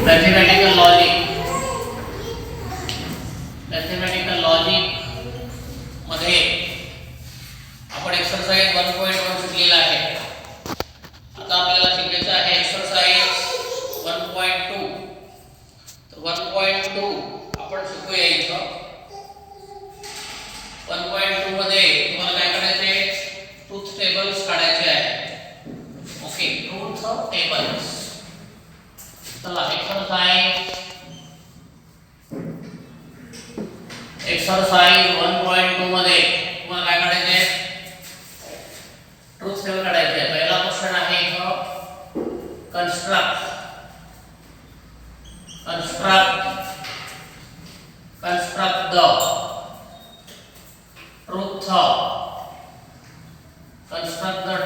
Mathematical logic मध्ये आपण exercise 1.1 शिकलेला आहे. आता आपल्याला शिकायचं आहे एक्सरसाइज 1.2. तर 1.2 आपण शिकूया. इथं 1.2 मध्ये तुम्हाला काय करायचे आहे, ट्रूथ टेबल्स काढायचे आहे. Okay, truth tables. चला एक्सरसाइज 1.2 मध्ये तुम्हाला काय काढायचे आहे, ट्रूथ टेबल काढायचे आहे. पहिला क्वेश्चन आहे इथं construct the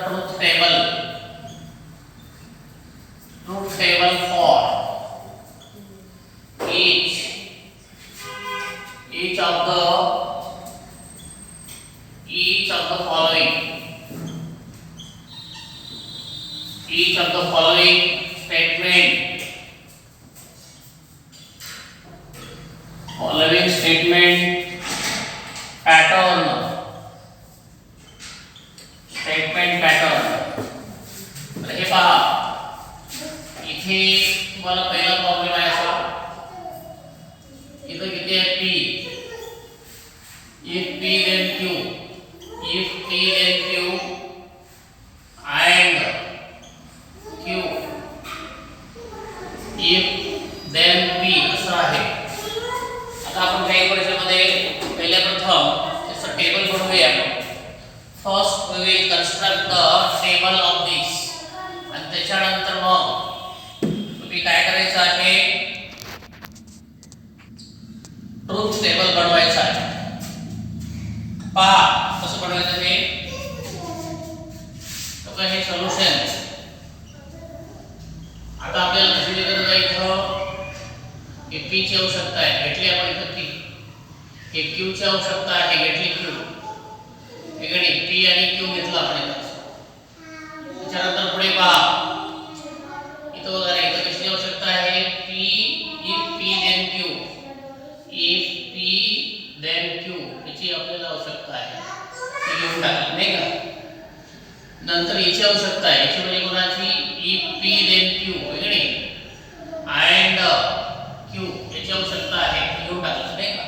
truth table for each of the following statement pattern. तर हे पहा, इथे तुम्हाला पहिला प्रॉब्लेम आहे असा, इथं किती आहे p, if p then q, if p then q and q, if then p असं आहे. आता आपण काही वर्षामध्ये पहिल्या प्रथम त्याचं टेबल बनवूया. First we will construct the table of this, आणि त्याच्यानंतर मग तुम्ही काय करायचं आहे, ट्रूथ टेबल बनवायचं आहे. पहा कसं बनवायचं ते. तर हे सोल्युशन आता आपल्याला कशी गरज आहे, इथं हे p ची आवश्यकता आहे, घेतली आपण इथं p. हे q ची आवश्यकता आहे, घेतली q. इकडे p आणि q घेतला आपण इथं. त्याच्यानंतर पुढे पहा, इथं बघा इथं कशी आवश्यकता आहे, p, if p then q, if p then q याची आपल्याला आवश्यकता आहे. ती घेऊन टाकली नाही का. नंतर याची आवश्यकता आहे, याची म्हणजे कोणाची, if p then q इकडे and q याची आवश्यकता आहे, ती घेऊन टाकली नाही का.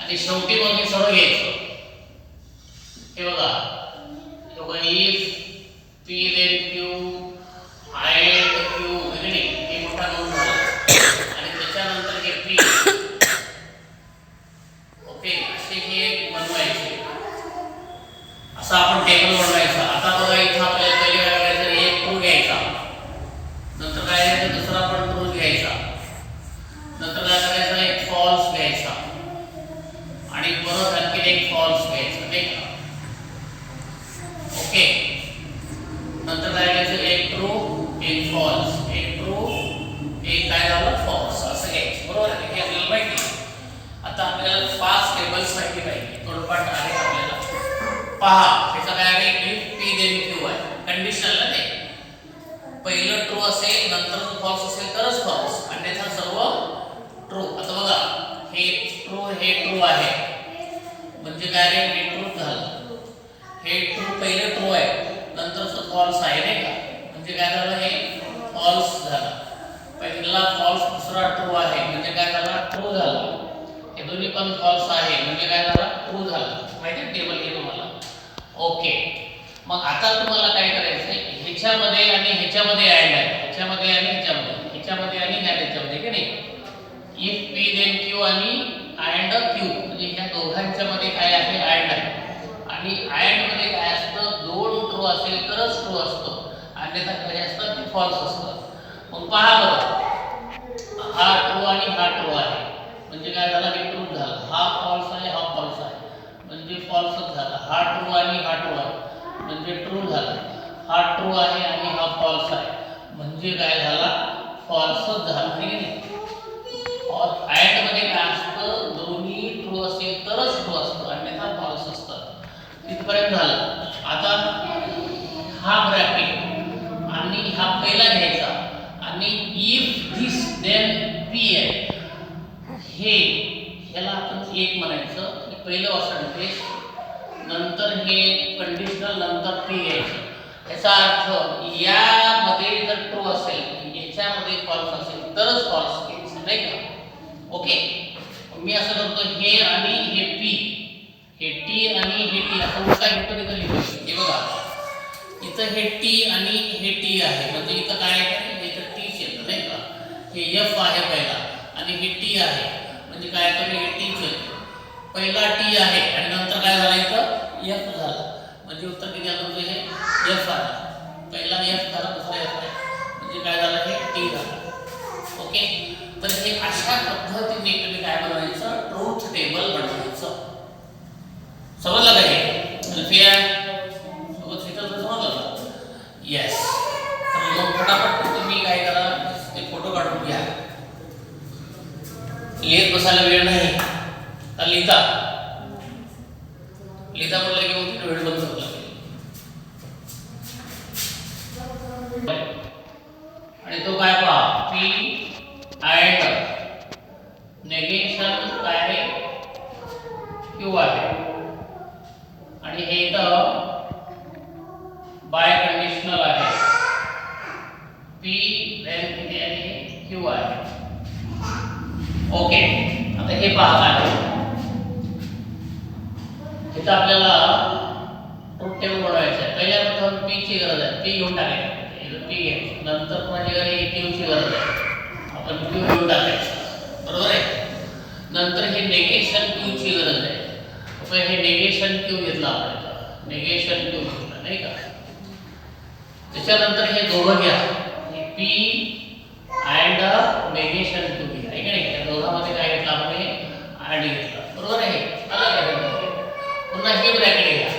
आणि शेवटी मग हे सर्व घ्यायचं. हे बघा if p then q and q इकडे हे मोठा नोंद झाला, आणि त्याच्यानंतर हे p. ओके, असे हे बनवायचे. असं आपण टेबल बनवायचा. आता बघा इथं आपल्याला पहिले काय करायचं, एक ट्रू घ्यायचा, नंतर काय करायचं, दुसरा पण ट्रू घ्यायचा, नंतर काय करायचं, एक फॉल्स घ्यायचा, आणि परत आणखी एक फॉल्स घ्यायचा नाही का. ओके, नंतर काय करायचं, एक ट्रू एक फॉल्स, एक ट्रू एक काय झालं फॉल्स, असं घ्यायचं. बरोबर आहे, हे आपल्याला माहिती. आता आपल्याला 5 टेबल्स माहिती पाहिजे, थोडंफार आहे आपल्याला. पहा त्याचं काय आहे, if p then q आहे, कंडिशनल ना ते. पहिलं ट्रू असेल, नंतर फॉल्स असेल तरच फॉल्स, अन्यथा सर्व ट्रू. आता बघा हे ट्रू आहे, म्हणजे काय रे, हे ट्रू झालं. हे ट्रू पहिलं ट्रू आहे, नंतरच फॉल्स आहे नाही का, म्हणजे काय झालं, हे फॉल्स झालं. पहिला फॉल्स, दुसरा ट्रू आहे, म्हणजे काय झाला, ट्रू झाला. हे दोन्ही पण फॉल्स आहे, म्हणजे काय झाला, ट्रू झालं. माहिती आहे टेबल हे तुम्हाला. ओके, मग आता तुम्हाला काय करायचं आहे, ह्याच्यामध्ये आणि ह्याच्यामध्ये ऍड आहे, ह्याच्यामध्ये आणि ह्याच्यामध्ये आणि ह्याच्यामध्ये की नाही. if p then q आणि and q, म्हणजे ह्या दोघांच्या मध्ये काय आहे, ऍड आहे. आणि ऍड मध्ये काय असतं, दोन ट्रू असेल तरच ट्रू असतं, अन्यथा काय असतं, ते फॉल्स असतं. मग पहा बरं, हा ट्रू आणि हा ट्रू आहे, म्हणजे काय झालं, हे ट्रू झालं. हा फॉल्स आहे, हा फॉल्स आहे, म्हणजे फॉल्सच झाला. हा ट्रू आणि हा ट्रू आहे, म्हणजे ट्रू झाला. हा ट्रू आहे आणि हा फॉल्स आहे, म्हणजे काय झाला, फॉल्सच झाला नाही की नाही. और ऍड मध्ये काय असतं, दोन्ही ट्रू असेल तरच ट्रू असतं, अन्यथा फॉल्स असतं. इथपर्यंत झालं. आता हा ब्रॅकेट आणि हा पहिला घ्यायचा आणि इफ धिस देन पी आहे. हे ह्याला आपण एक म्हणायचं, पहिलं असंटेज, नंतर हे कंडिशनल, नंतर पी घ्यायचं. याचा अर्थ यामध्ये जर ट्रू असेल, याच्यामध्ये फॉल्स असेल तरच फॉल्स घ्यायचं, नाही का? ओके, मी असं करतो, हे आणि हे पी, हे टी आणि हे टी असं उलटा घेतो, इथं लिहितो. हे बघा, इथं हे टी आणि हे टी आहे, म्हणजे इथं काय आहे, इथं टीच येतं, नाही का? हे एफ आहे पहिला आणि हे टी आहे, म्हणजे काय तर हे टीच येतं. पहिला टी आहे आणि नंतर काय झालं, इथं एफ झालं, म्हणजे उत्तर किती आलं तुमचं? हे एफ आलं. पहिला एफ झाला, दुसरा एफ आहे, म्हणजे काय झालं, हे टी झालं. ओके, तर हे अशा पद्धतीने तुम्ही काय बनवायचं, ट्रूथ टेबल बनवायचं. समजलं का? हे अल्फिया सोबत इथं समजलं? येस. तर मग फटाफट तुम्ही काय करा, ते फोटो काढून घ्या. लिहित बसायला वेळ नाही, तर लिहिता म्हटलं की मग वेळ बंद होत लागेल. आणि तो काय पहा, पी अँड नेगेशन काय आहे, क्यू आहे, आणि हे इथं बाय कंडिशनल आहे, पी देन किती आहे, क्यू आहे. ओके, आता हे पहा काय इथं आपल्याला ट्रूथ टेबल बनवायचं आहे. पहिल्या प्रथम पी ची गरज आहे, पी घेऊन टाकायचं, पी घ्यायचं. नंतर माझ्याकडे क्यू ची गरज आहे, आपण क्यू घेऊन टाकायचं, बरोबर आहे. नंतर हे नेगेशन क्यू ची गरज आहे, आपण हे नेगेशन क्यू घेतला, आपण नेगेशन क्यू घेतला, नाही का? त्याच्यानंतर हे दोघं घ्या, हे पी अँड नेगेशन क्यू घ्या, आहे की नाही? त्या दोघांमध्ये काय घेतलं आपण, हे अँड घेतला, बरोबर आहे. पुन्हा हे ब्रॅकेट घ्या,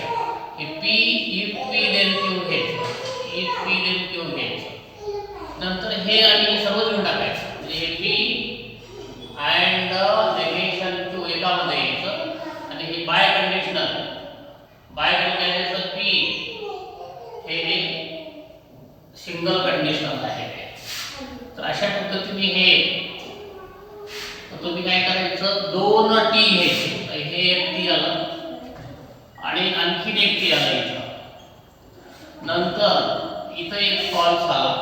हे P if P then Q घ्यायचं, इफ पी देन क्यू घ्यायचं. नंतर हे आणि हे सर्व घेऊन टाकायचं, म्हणजे हे पी अँड नेगेशन क्यू एकामध्ये यायचं, आणि हे बाय कंडिशनल पी हे सिंगल कंडिशनल आहे. तर अशा पद्धतीने हे तुम्ही काय करायचं, दोन टी घ्यायचे, हे एक टी आलं आणि आणखीन एक टी आला इथं. नंतर इथं एक फॉल्स आला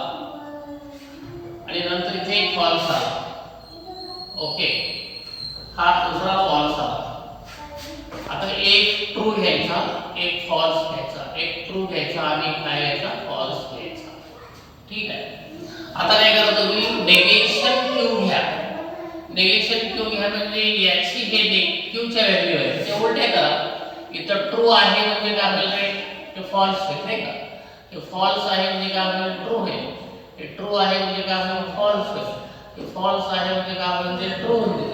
आणि नंतर इथे एक फॉल्स आला. ओके, हा दुसरा फॉल्स आला. आता एक ट्रू घ्यायचा, एक फॉल्स घ्यायचा, एक ट्रू घ्यायचा आणि काय घ्यायचा, फॉल्स घ्यायचा. ठीक आहे. आता काय करा तुम्ही, नेगेशन क्यू घ्या. नेगेशन क्यू घ्या म्हणजे याची हे क्यूच्या व्हॅल्यू आहे, ते उलटे करा. इथं ट्रू आहे म्हणजे काय होईल, ते फॉल्स होईल, नाही का? हे फॉल्स आहे म्हणजे काय होईल, ट्रू होईल. हे ट्रू आहे म्हणजे काय होईल, फॉल्स होईल. हे फॉल्स आहे म्हणजे काय होईल, ते ट्रू होईल.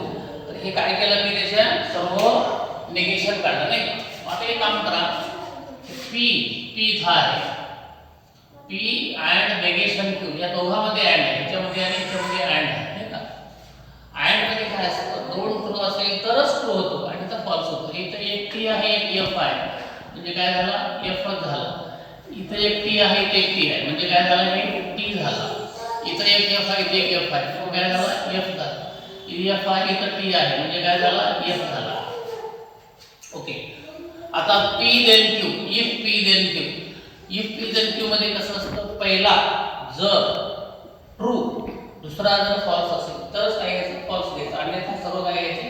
तर हे काय केलं मी, त्याच्या सर्व नेगेशन काढलं, नाही का? आता एक काम करा, पी इथं आहे, पी अँड नेगेशन क्यू या दोघांमध्ये अँड आहे, ह्याच्यामध्ये आणि ह्याच्यामध्ये अँड आहे, नाही का? अँड मध्ये काय असतं, दोन ट्रू असेल तरच ट्रू होतो आणि तर फॉल्स होतो. इथं एक टी आहे, एक एफ आहे, म्हणजे काय झालं, एफच झालं. इथं एक टी आहे, इथे एक टी आहे, म्हणजे काय झालं, हे टी झालं. इथं एक एफ आहे, इथे एक एफ आहे, म्हणजे काय झालं, एफ झालं. एफ आहे, इथं टी आहे, म्हणजे काय झालं, एफ झाला. ओके, आता P then Q, if P then Q. If P then Q मध्ये कसं असतं, पहिला जर ट्रू, दुसरा जर फॉल्स असेल तरच काय घ्यायचं, फॉल्स घ्यायचं, अन्यथा सर्व काय घ्यायचे,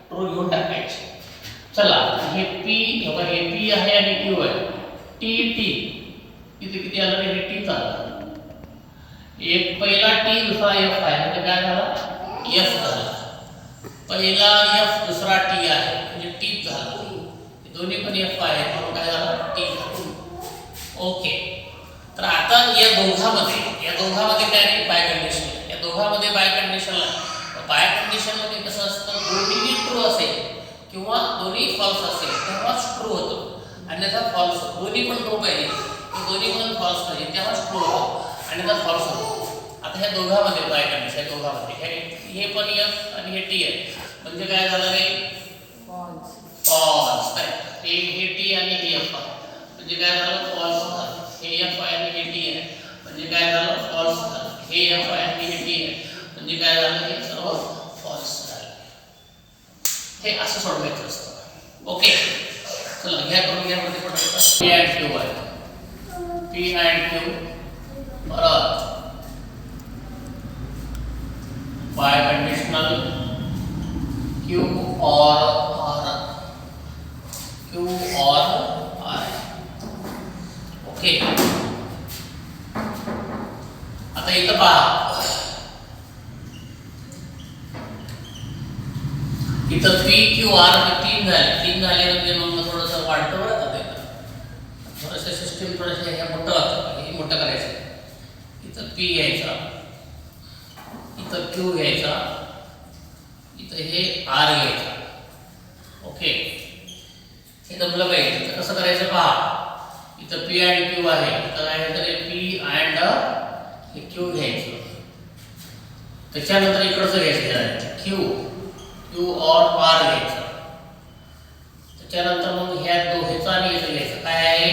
ट्रू घेऊन टाकायचे. चला, हे पी आहे आणि क्यू आहे, टी इथे किती आलं, हे टी आलं. एक पहिला टी दुसरा एफ आहे, म्हणजे काय झालं, एफ झाला. पहिला एफ दुसरा टी आहे, म्हणजे टी झाला. दोन्ही पण एफ आहे, म्हणून काय झालं, टी झालं. ओके, तर आता या दोघांमध्ये काय नाही, बाय कंडिशन. या दोघांमध्ये बाय कंडिशनला, बाय कंडिशन मध्ये कसं असतं, दोन्ही ट्रू असेल किंवा दोन्ही फॉल्स असेल तेव्हाच ट्रू होतो, अन्यथा फॉल्स. दोन्ही पण ट्रू पाहिजे, दोन्ही पण फॉल्स पाहिजे, तेव्हाच ट्रू होतो, अन्यथा फॉल्स होतो. आता ह्या दोघांमध्ये बाय कंडिशन, दोघांमध्ये हे पण एफ आणि हे टी आहे, म्हणजे काय झालं, हे फॉल्स. हे टी आणि हे एफ आहे, म्हणजे काय झालं, फॉल्स झालं. हे एफ आहे आणि हे टी आहे, म्हणजे काय झालं, फॉल्स झालं. हे एफ आहे आणि हे टी आहे, म्हणजे काय झालं, हे सर्व फॉल्स झालं. हे असं सोडवायचं असतं. ओके, चला घ्या करून घ्या मध्ये पटकन. पी अँड क्यू आहे, पी अँड क्यू परत बाय कंडिशनल क्यू और आर, क्यू और आर. ओके, आता इथं पहा, इथं पी क्यू आर तीन झाले म्हणजे मग थोडंसं वाढतं बरं का, ते थोडंसं सिस्टीम थोडंसं हे मोठं होतं, हे मोठं करायचं. इथं पी घ्यायचा, इथं क्यू घ्यायचा, इथं हे आर घ्यायचा. ओके, हे जमलं पाहिजे. तर कसं करायचं पहा, इथं पी अँड क्यू आहे, तर काय तर पी अँड हे क्यू घ्यायचं, त्याच्यानंतर इकडचं घ्यायचं क्यू, क्यू और आर घ्यायचं, त्याच्यानंतर मग ह्या दोघेचं आणि याचं घ्यायचं. काय आहे,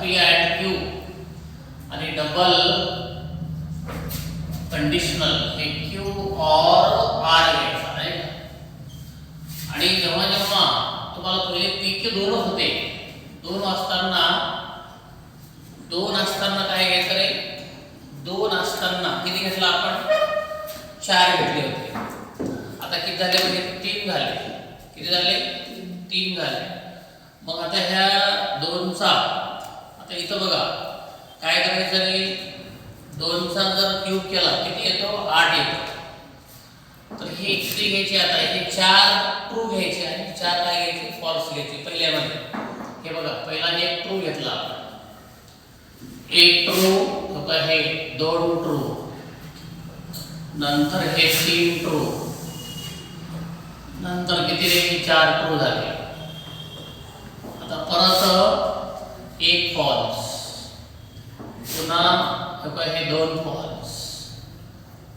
पी अँड क्यू आणि डबल कंडिशनल हे क्यू और आर घ्यायचा आहे. आणि जेव्हा जेव्हा तुम्हाला पहिले पी क्यू दोन होते, दोन असताना काय घ्यायचं रे, दोन असताना किती घेतला आपण, 4 घेतले होते. आता किती झाले, म्हणजे 3 झाले. किती झाले, 3 झाले. मग आता ह्या दोनचा, आता इथं बघा काय करायचं रे, 2चा जर क्यूब केला किती येतो, 8 येतो. तर हे किती घ्यायचे, आता हे 4 ट्रू घ्यायचे आणि 4 काय घ्यायचे, फॉल्स घ्यायचे. पहिल्यामध्ये हे बघा, पहिला एक ट्रू घेतला, एक ट्रू, हे 2 ट्रू, नंतर हे 3 ट्रू, नंतर किती रे, 4 ट्रू झाले. आता परत एक फॉल्स, पुन्हा हे 2 फॉल्स,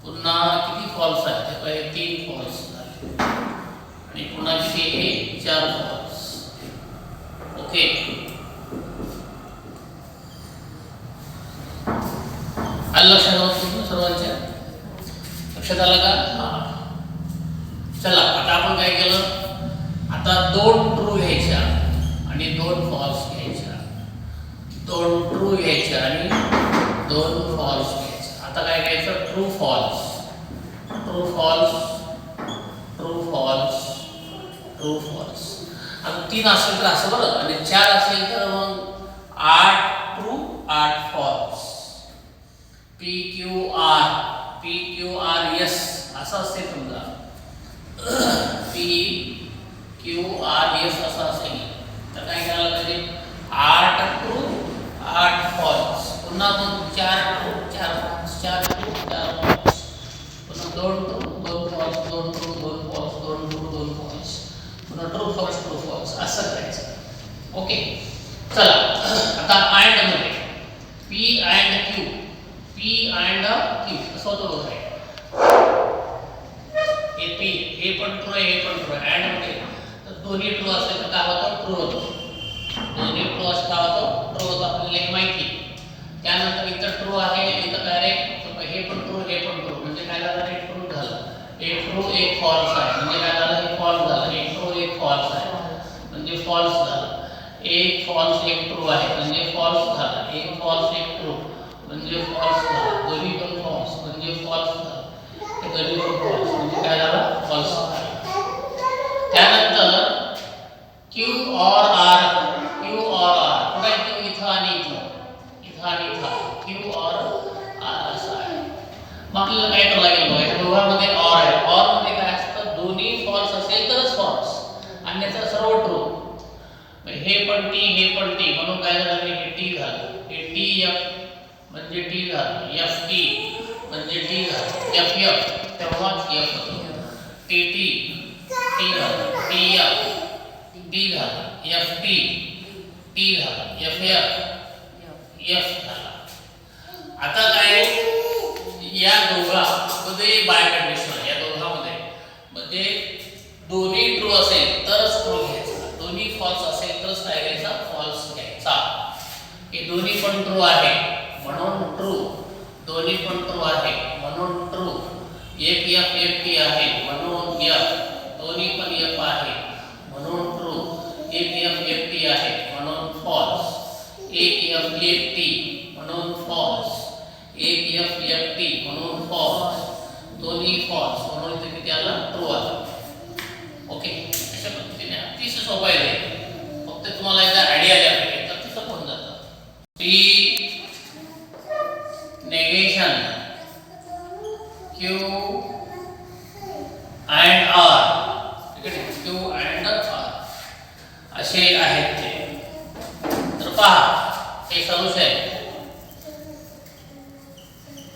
पुन्हा किती फॉल्स आहेत, हे 3 फॉल्स झाले आणि पुन्हा किती, हे 4 फॉल्स. ओके, लक्षात सर्वांच्या लक्षात आलं का? हा, चला आता आपण काय केलं, आता 2 ट्रू घ्यायच्या आणि 2 फॉल्स घ्यायच्या, 2 ट्रू घ्यायच्या आणि 2 फॉल्स घ्यायच्या. आता काय घ्यायचं, true false, true false, true false, true false. आता 3 असेल तर असं बरं, आणि 4 असेल तर मग 8 true 8 false. P Q R S असं असते समजा, पी क्यू आर एस असं असेल तर काय करायला पाहिजे, 8 ट्रू 8 फॉल्स, पुन्हा मग 4 ट्रू 4 फॉल्स, 4 ट्रू 4 फॉल्स, पुन्हा 2 true 2 false, 2 true 2 false, 2 true 2 false, पुन्हा ट्रू फॉल्स असं करायचं. ओके, चला आता अँड मध्ये P and Q, P and Q असं होतं बघा, हे पी, हे पण ट्रू आहे, हे पण ट्रू आहे. अँड मध्ये तर दोन्ही ट्रू असेल तर काय होतं, ट्रू होतो. दोन्ही ट्रू असं काय होतं, ट्रू होतं, आपल्याला हे माहिती. त्यानंतर इथं ट्रू आहे, इथं काय रे, हे पण ट्रू, हे पण ट्रू, म्हणजे काय झालं, हे ट्रू झालं. एक ट्रू एक फॉल्स आहे, म्हणजे काय झालं, हे फॉल्स झालं. एक ट्रू एक फॉल्स आहे म्हणजे फॉल्स झालं. एक फॉल्स एक ट्रू आहे म्हणजे फॉल्स झालं. एक फॉल्स एक ट्रू म्हणजे फॉल्स झालं. दोन्ही पण फॉल्स म्हणजे फॉल्स झालं. हे दोन्ही पण फॉल्स म्हणजे काय झालं, फॉल्स झालं. त्यानंतर क्यू और आर, क्यू और आर पुन्हा क्यू इथं आणि इथं, इथं आणि इथं, क्यू और आर असं आहे. मग आपल्याला काय करावं लागेल बघा, या दोघांमध्ये और आहे. और मध्ये काय असतं, दोन्ही फॉल्स असेल तरच फॉल्स, अन्यथा सर्व ट्रू. हे पण टी, हे पण टी, म्हणून काय झालं, हे टी झालं. हे टी एफ म्हणजे टी झालं, एफ टी म्हणजे टी झालं, एफ एफ तेव्हाच एफ होतो. टी टी टी झालं, टी एफ टी झालं, एफ टी टी झालं, एफ एफ एफ झालं. आता काय, या दोघांमध्ये बाय कंडिशन, या दोघांमध्ये म्हणजे दोन्ही ट्रू असेल तरच ट्रू घ्यायचा, दोन्ही फॉल्स असेल तरच काय घ्यायचा, फॉल्स घ्यायचा. हे दोन्ही पण ट्रू आहे म्हणून ट्रू, दोन्ही पण ट्रू आहे म्हणून ट्रू. एक F एक T आहे म्हणून F. दोन्ही पण F आहे म्हणून ट्रू. एक F एक T आहे म्हणून फॉल्स. एक F एक T म्हणून फॉल्स. एक F एक T म्हणून फॉल्स. दोन्ही फॉल्स म्हणून इथे किती आला? ट्रू आला. ओके, अशा पद्धतीने अतिशय सोपं आहे. फक्त तुम्हाला एकदा आयडिया आली पाहिजे तर ते सोपं होऊन जातं. P negation Q and R, ठीक आहे, Q and R असे आहेत ते. तर पहा हे सोल्युशन आहे.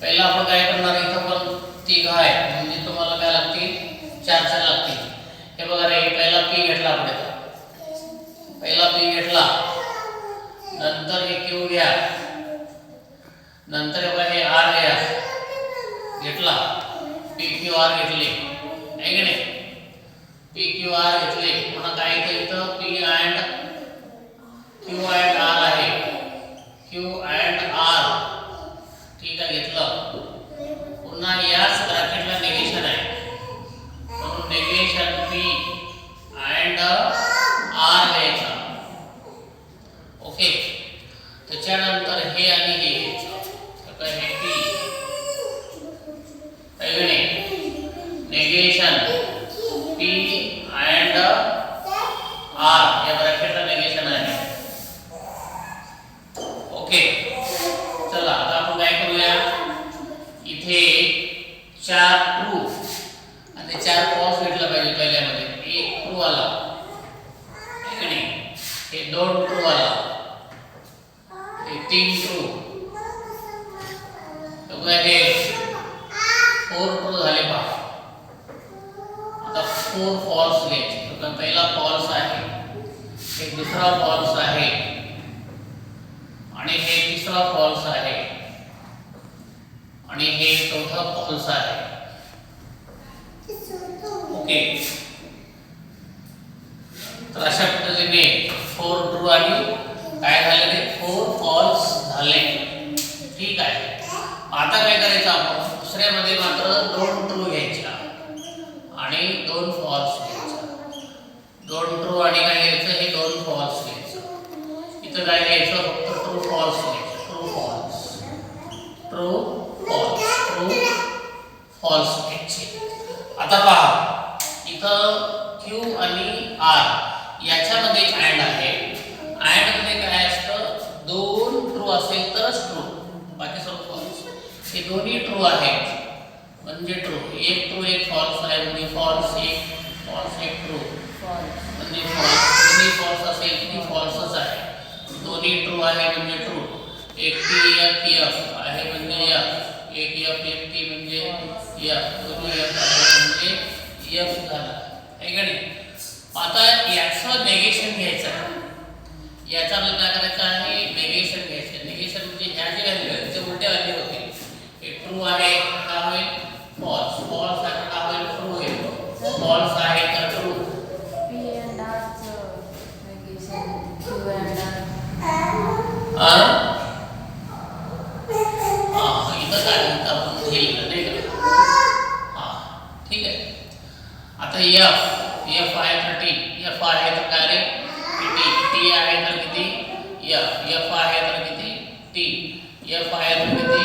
पहिला आपण काय करणार, इथं पण तिघ आहे म्हणजे तुम्हाला काय लागतील? 4 लागतील. हे बघा रे, पहिला P घेतला आपण इथं. पहिला P घेतला, नंतर हे Q घ्या, नंतर हे R घ्या, घेतला PQR घेतले आहे की नाही? PQR घेतले पुन्हा काय इथं P and Q and R आहे. Q and R ठीक आहे, घेतलं. पुन्हा याच ब्रॅकेटला निगेशन आहे म्हणून निगेशन P and R घ्यायचा. ओके, त्याच्यानंतर हे आणि हे घ्यायचं. तर हे P आहे नेगेशन P and R या ब्रॅकेटला निगेशन आहे. ओके, चला आता आपण काय करूया, इथे 4 ट्रू आणि 4 फॉल्स भेटला पाहिजे. पहिल्यामध्ये एक ट्रू आला आहे की नाही, हे 2 ट्रू आला, हे 3 ट्रू, हे 4 ट्रू झाले. पहा आता 4 फॉल्स घ्यायचे. तर पहिला फॉल्स आहे, एक दुसरा फॉल्स आहे आणि हे तिसरा फॉल्स आहे आणि हे चौथा फॉल्स आहे. ओके, तर अशा पद्धतीने 4 ट्रू आणि काय झाले ते 4 फॉल्स झाले. ठीक आहे, आता काय करायचं, आपण दुसऱ्यामध्ये मात्र 2 ट्रू घ्यायच्या आणि 2 फॉल्स घ्यायचा. 2 ट्रू आणि काय घ्यायचं, हे 2 फॉल्स घ्यायचं. इथं काय घ्यायचं, फक्त ट्रू फॉल्स घ्यायचं. True false, true false, true false घ्यायचे. आता पहा इथं Q आणि R याच्यामध्ये अँड आहे. अँड मध्ये काय असतं, 2 ट्रू असेल तरच ट्रू, बाकी सर्व फॉल्स. हे दोन्ही ट्रू आहेत म्हणजे ट्रू. एक ट्रू एक फॉल्स आहे म्हणजे फॉल्स. एक फॉल्स एक ट्रू म्हणजे फॉल्स. दोन्ही फॉल्स असेल की फॉल्सच आहे. दोन्ही ट्रू आहे म्हणजे ट्रू. एक T एक F आहे म्हणजे F. एक F एक T म्हणजे F. दोन्ही F आहे म्हणजे F झाला आहे का नाही? आता याचं नेगेशन घ्यायचं आहे. याचा आपल्याला काय करायचं आहे, नेगेशन घ्यायचं. नेगेशन म्हणजे ह्या जे व्हॅल्यू आहेत ते उलटे व्हॅल्यू होतील. हे ट्रू आहे का होईल फॉल्स, फॉल्स आहे का होईल ट्रू होईल. फॉल्स आहे तर ट्रू. P and R चं negation Q and R. इथं काय म्हणतात आपण लिहिलं नाही का? ठीक आहे. आता F आहे तर T. F आहे तर काय रे T आहे तर किती F आहे तर किती T. F आहे तर किती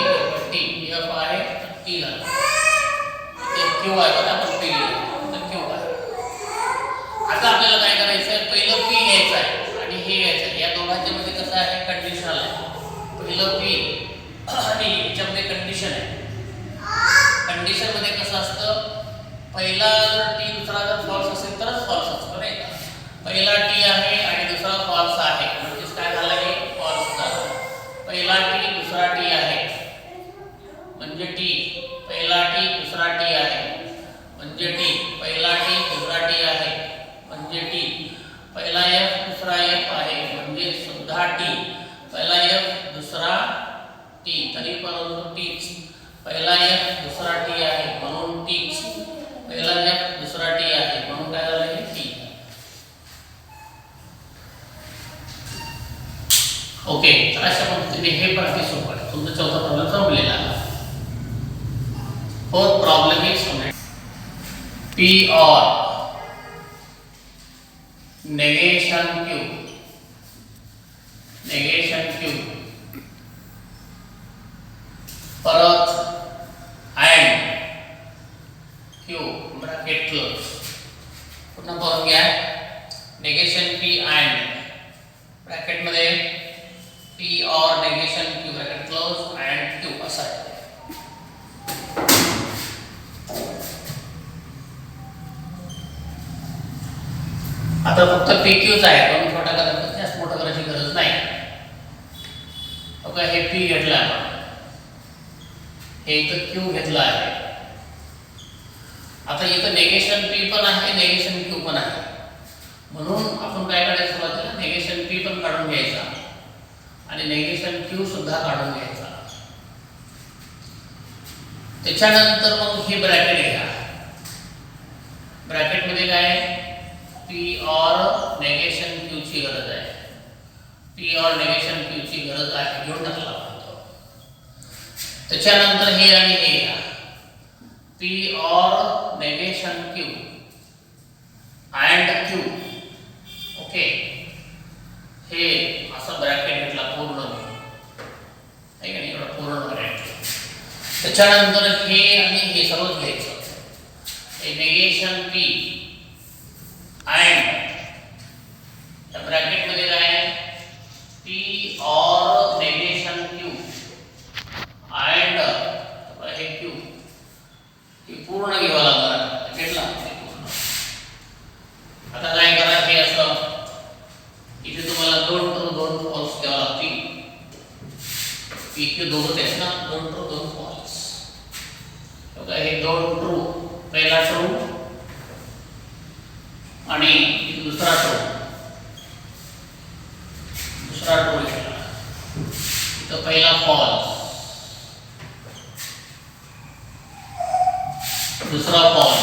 T. F आहे तर T झालं. Q आहे तर आपण P लिहिलं तर Q आहे. आता आपल्याला काय करायचं आहे, पहिलं P घ्यायचं आहे आणि हे घ्यायचं आहे. या दोघांच्या मध्ये कसं आहे, कंडिशनल आहे. पहिलं P आणि याच्यामध्ये कंडिशन आहे. कंडिशन मध्ये कसं असतं, पहिला जर T दुसरा जर फॉल्स असेल तरच फॉल्स असतो नाही का? पहिला T आहे आणि दुसरा फॉल्स आहे म्हणजे काय झालं, हे फॉल्स झालं. पहिला T दुसरा T आहे म्हणजे T. पहिला T दुसरा T आहे म्हणजे T. पहिला T दुसरा T आहे म्हणजे T. पहिला F दुसरा F आहे म्हणजे सुद्धा T. पहिला F दुसरा T तरी परंतु Tच. पहिला F दुसरा T आहे म्हणून Tच. पहिला F दुसरा T आहे म्हणून काय झालं, हे T. ओके, तर अशा पद्धतीने हे पण अति सोपं आहे. तुमचा चौथा प्रॉब्लेम संपलेला आहे. Fourth problem is P or negation Q. Negation Q. परत and Q bracket close. पुन्हा पाहून घ्या. negation P and ब्रॅकेट मध्ये P or negation Q bracket close and Q असा आहे. आता फक्त PQच आहे पण छोटा करायचा जास्त मोठा करायची गरज नाही. ओके हे P घेतला आपण. हे इथं Q घेतला आहे. आता इथं नेगेशन P पण आहे नेगेशन Q पण आहे. म्हणून आपण काय करायचं सुरुवातीला नेगेशन P पण काढून घ्यायचा आणि नेगेशन Q सुद्धा काढून घ्यायचा. त्याच्यानंतर मग ही ब्रॅकेट घ्या. ब्रॅकेट मध्ये काय P और नेगेशन Q ची गरज आहे. P और नेगेशन Q ची गरज आहे घेऊन टाकला आपण. त्याच्यानंतर हे आणि हे घ्या. P और negation Q and Q. Okay हे असं ब्रॅकेट घेतला पूर्ण आहे का नाही एवढा पूर्ण ब्रॅकेट. त्याच्यानंतर हे आणि हे सर्व घ्यायचं. हे नेगेशन P and त्या ब्रॅकेट मध्ये काय P और नेगेशन Q and हे Q हे पूर्ण घ्यावं लागणार. घेतला आता काय करा हे असं इथे तुम्हाला 2 ट्रू 2 फॉल्स द्यावं लागतील. PQ दोघं आहेत ना 2 ट्रू 2 फॉल्स. बघा हे 2 ट्रू पहिला ट्रू आणि दुसरा ट्रू घेतला. इथं पहिला फॉल्स दुसरा फॉल्स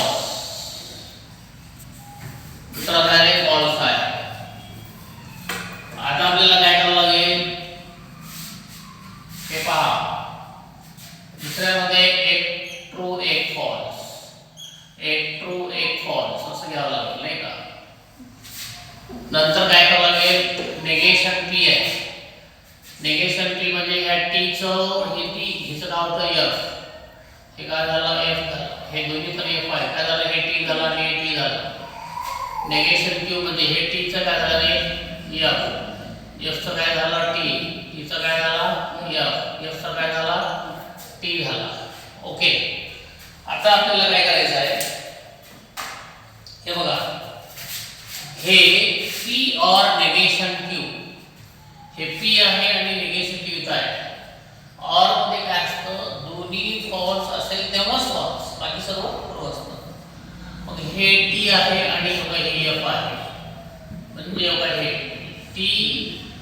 दुसरा काय फॉल्स आहे. आता आपल्याला काय करावं लागेल हे पहा. दुसऱ्यामध्ये एक ट्रू एक फॉल्स एक ट्रू एक फॉल्स असं घ्यावं लागेल नाही का. नंतर काय करावं लागेल नेगेशन P आहे. नेगेशन P म्हणजे ह्या T चं हे T हिचं नाव होतं F. हे काय झालं F झालं. हे दोन्ही पण F आहे. काय झालं हे T झालं आणि हे T झालं. नेगेशन Q म्हणजे हे T चं काय झालं रे F. F चं काय झालं T. T चं काय झालं F. F चं काय झालं T झाला. ओके आता आपल्याला काय करायचं आहे हे बघा. हे P और नेगेशन Q हे P आहे आणि नेगेशन Q इथं आहे. और मध्ये काय असतं दोन्ही फॉल्स असेल तेव्हाच फॉल्स बाकी सर्व ट्रू असतं. मग हे T आहे आणि हे F आहे म्हणजे हे T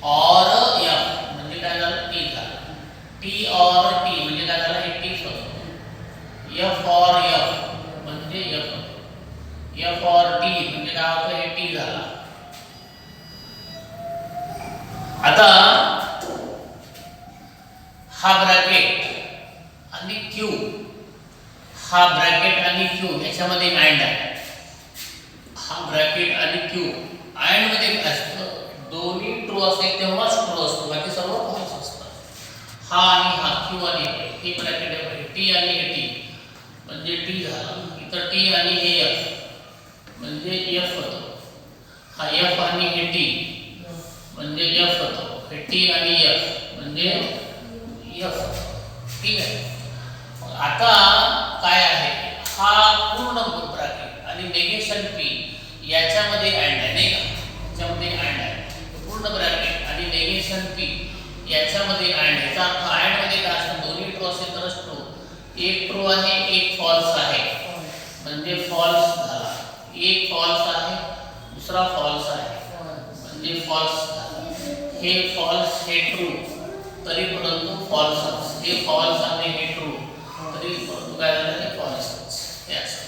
और F म्हणजे काय झालं T झालं. T और T म्हणजे काय झालं हे T होतं. F और F म्हणजे F होतं. F और T म्हणजे काय होतं हे T झाला. आता हा ब्रॅकेट आणि Q हा ब्रॅकेट आणि Q याच्यामध्ये अँड आहे. हा ब्रॅकेट आणि Q अँड मध्ये काय असतं दोन्ही ट्रू असेल तेव्हाच ट्रू असतो बाकी सर्व फॉल्स असतं. हा आणि हा Q आणि हे ब्रॅकेट आहे T आणि हे T म्हणजे T झाला. इथं T आणि हे F म्हणजे F होतो. हा F आणि हे T म्हणजे F होतो. हे T आणि F म्हणजे F. ठीक आहे. आता काय आहे हा पूर्ण ब्रॅकेट आणि नेगेशन P याच्यामध्ये अँड आहे नाही का. याच्यामध्ये अँड आहे पूर्ण ब्रॅकेट आणि नेगेशन P याच्यामध्ये अँड आहे. तर अँड मध्ये काय असतं दोन्ही ट्रू असेल तरच ट्रू. एक ट्रू आहे एक फॉल्स आहे म्हणजे फॉल्स झाला. एक फॉल्स आहे दुसरा फॉल्स आहे म्हणजे फॉल्स झाला. हे फॉल्स हे ट्रू तरी परंतु फॉल्स. हे फॉल्स आणि हे ट्रू तरी परंतु काय झालं हे फॉल्स. हे असं.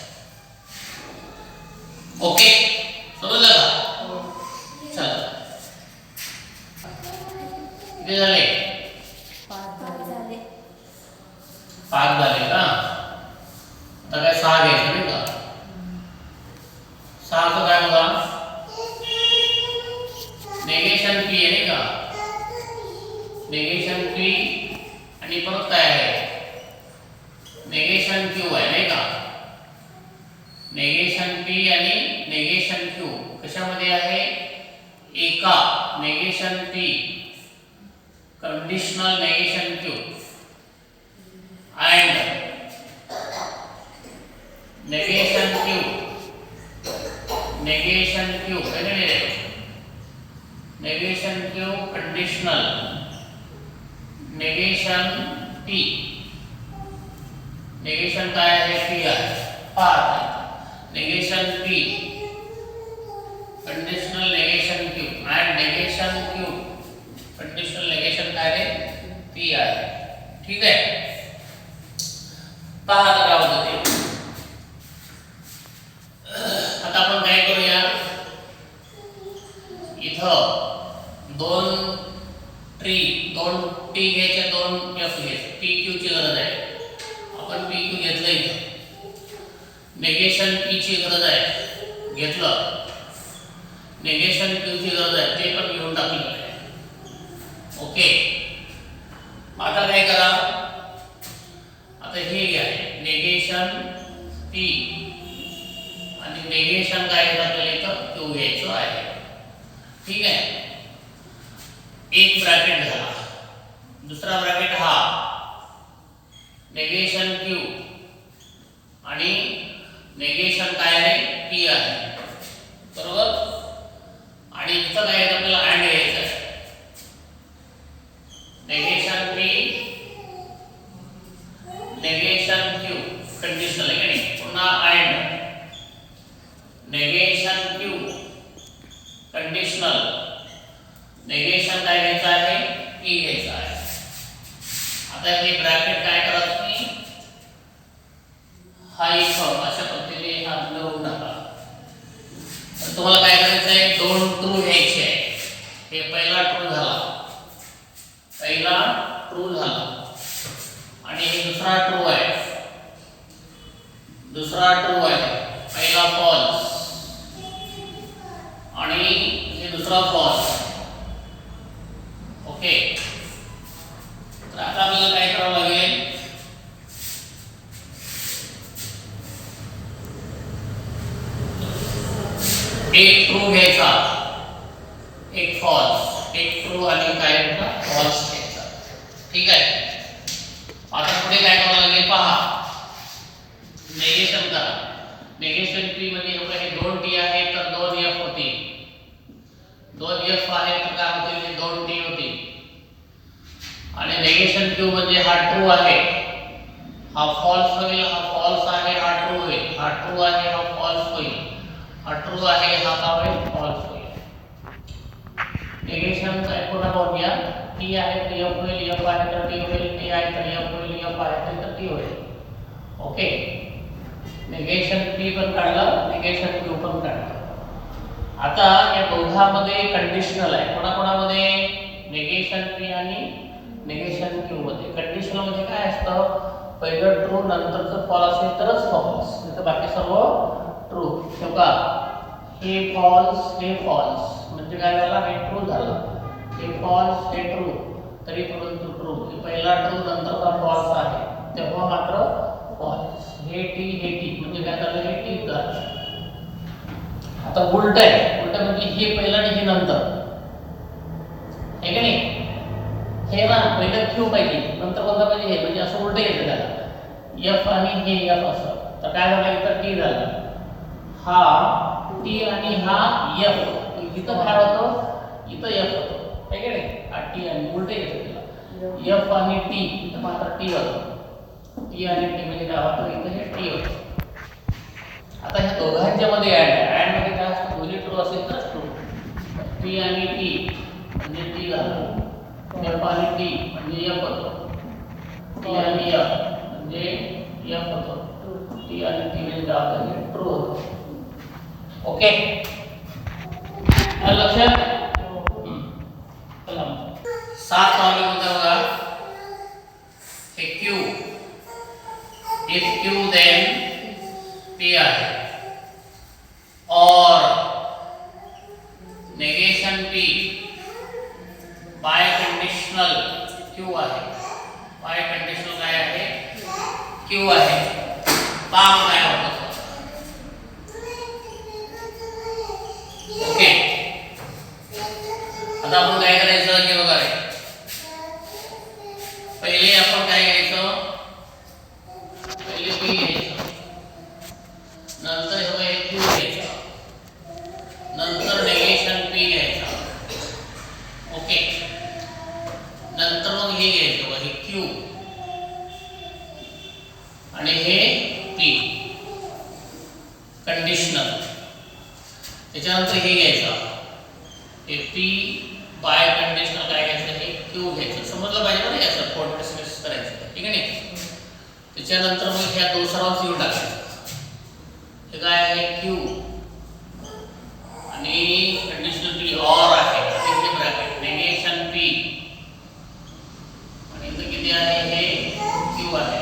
ओके समजलं का. चला किती झाले 5 झाले. 5 झाले का. 6 घ्यायचं नाही का? 6चं काय बघा नेगेशन पी आहे नाही का? नेगेशन पी आणि परत काय आहे नेगेशन क्यू आहे नाही का? नेगेशन पी आणि नेगेशन क्यू कशामध्ये आहे? एका negation P conditional negation Q and negation q negation q conditional negation p negation काय आहे p आहे पहा negation p conditional negation q and negation q conditional negation काय आहे p आहे ठीक आहे पहा आता काय होतं ते आता आपण काय करूया इथं दोन टी घ्यायचे दोन एफ घ्यायचे पी क्यू ची गरज आहे आपण पी क्यू घेतलं इथं नेगेशन पी ची गरज आहे घेतलं नेगेशन क्यू ची गरज आहे ते पण घेऊन टाकलं ओके आता काय करा आता हे घ्या नेगेशन पी आणि नेगेशन काय आपल्याला इथं क्यू घ्यायचं आहे ठीक आहे एक ब्रॅकेट झाला दुसरा ब्रॅकेट हा नेगेशन क्यू आणि नेगेशन काय आहे पी आहे बरोबर आणि इथं काय आहे आपल्याला अँड घ्यायचं आहे negation P negation Q conditional आहे की पुन्हा and negation Q conditional negation काय घ्यायचं आहे पी घ्यायचं आहे आता हे ब्रॅकेट काय करा तुम्ही हा इथं अशा पद्धतीने हा लिहून टाका तर तुम्हाला काय करायचं आहे दोन ट्रू घ्यायचे आहे हे पहिला ट्रू झाला आणि हे दुसरा ट्रू आहे पहिला फॉल्स आणि हे दुसरा फॉल्स ओके तर आता आपल्याला काय करावं लागेल एक ट्रू घ्यायचा एक फॉल्स एक ट्रू आणि काय घ्यायचा फॉल्स घ्यायचा ठीक आहे आता पुढे काय करावं लागेल पहा नेगेशन करा नेगेशन पी मध्ये एवढे हे दोन टी आहे तर दोन एफ होती दोन एफ आहे तर काय होतील हे दोन टी होती आणि नेगेशन क्यू म्हणजे हा ट्रू आहे हा फॉल्स होईल हा फॉल्स आहे हा ट्रू होईल हा ट्रू आहे हा फॉल्स होईल हा ट्रू आहे हा काय होईल फॉल्स होईल नेगेशन काय पुन्हा बघूया टी आहे तर एफ होईल एफ आहे तर टी होईल टी आहे तर एफ होईल एफ आहे तर टी होईल ओके नेगेशन पी पण काढलं नेगेशन क्यू पण काढलं आता या दोघांमध्ये कंडिशनल आहे कोणाकोणामध्ये नेगेशन पी आणि नेगेशन क्यू मध्ये कंडिशनल मध्ये काय असतं पहिलं ट्रू नंतरचं फॉल्स असेल तरच फॉल्स नाही तर बाकी सर्व ट्रू ठेव का हे फॉल्स म्हणजे काय झालं हे ट्रू झालं हे फॉल्स हे ट्रू तरी परंतु ट्रू पहिला ट्रू नंतरचा फॉल्स आहे तेव्हा मात्र फॉल्स हे टी म्हणजे काय झालं हे टी झालं आता उलट म्हणजे हे पहिलं आणि हे नंतर आहे की नाही हे ना पहिलं क्यू पाहिजे नंतर कोणता पाहिजे हे म्हणजे असं उलट येतं त्याला एफ आणि हे एफ असं तर काय झालं इथं टी झालं हा टी आणि हा एफ इथं काय होतं इथं एफ होतं आहे की नाही हा टी आणि उलट येतं त्याला एफ आणि टी इथं मात्र टी होतं टी आणि टी म्हणजे काय होतं इथं हे टी होतं आता ह्या दोघांच्या मध्ये ऍड मध्ये काय असतं दोन्ही ट्रू असेल तर ट्रू टी आणि टी म्हणजे टी झालं एफ आणि टी म्हणजे एफ होतो टी आणि एफ म्हणजे एफ होतो टी आणि टी म्हणजे काय होतं ट्रू होतं ओके लक्षात चला 7 प्रॉब्लेम होता बघा हे Q if q then P आहे और negation P biconditional Q आहे. बाय कंडिशनल काय आहे क्यू आहे. काम काय होतं ओके. आता आपण काय करायचं की बघा रे पहिले आपण काय घ्यायचं पहिले पी घ्यायचं नंतर हे क्यू घ्यायचं नंतर नेगेशन पी घ्यायचा ओके. नंतर मग हे घ्यायचं हे क्यू आणि हे पी कंडिशनल. त्याच्यानंतर हे घ्यायचं हे पी बाय कंडिशनल काय घ्यायचं हे क्यू घ्यायचं. समजलं पाहिजे ना याचं कोऑर्डिनेशन करायचं ठीक आहे नाही. त्याच्यानंतर मग ह्या दोन सर्वांच क्यू टाकायचं. हे काय आहे क्यू आणि कंडिशनल पी और आहे हे ब्रॅकेट नेगेशन पी आणि इथं किती आहे हे क्यू आहे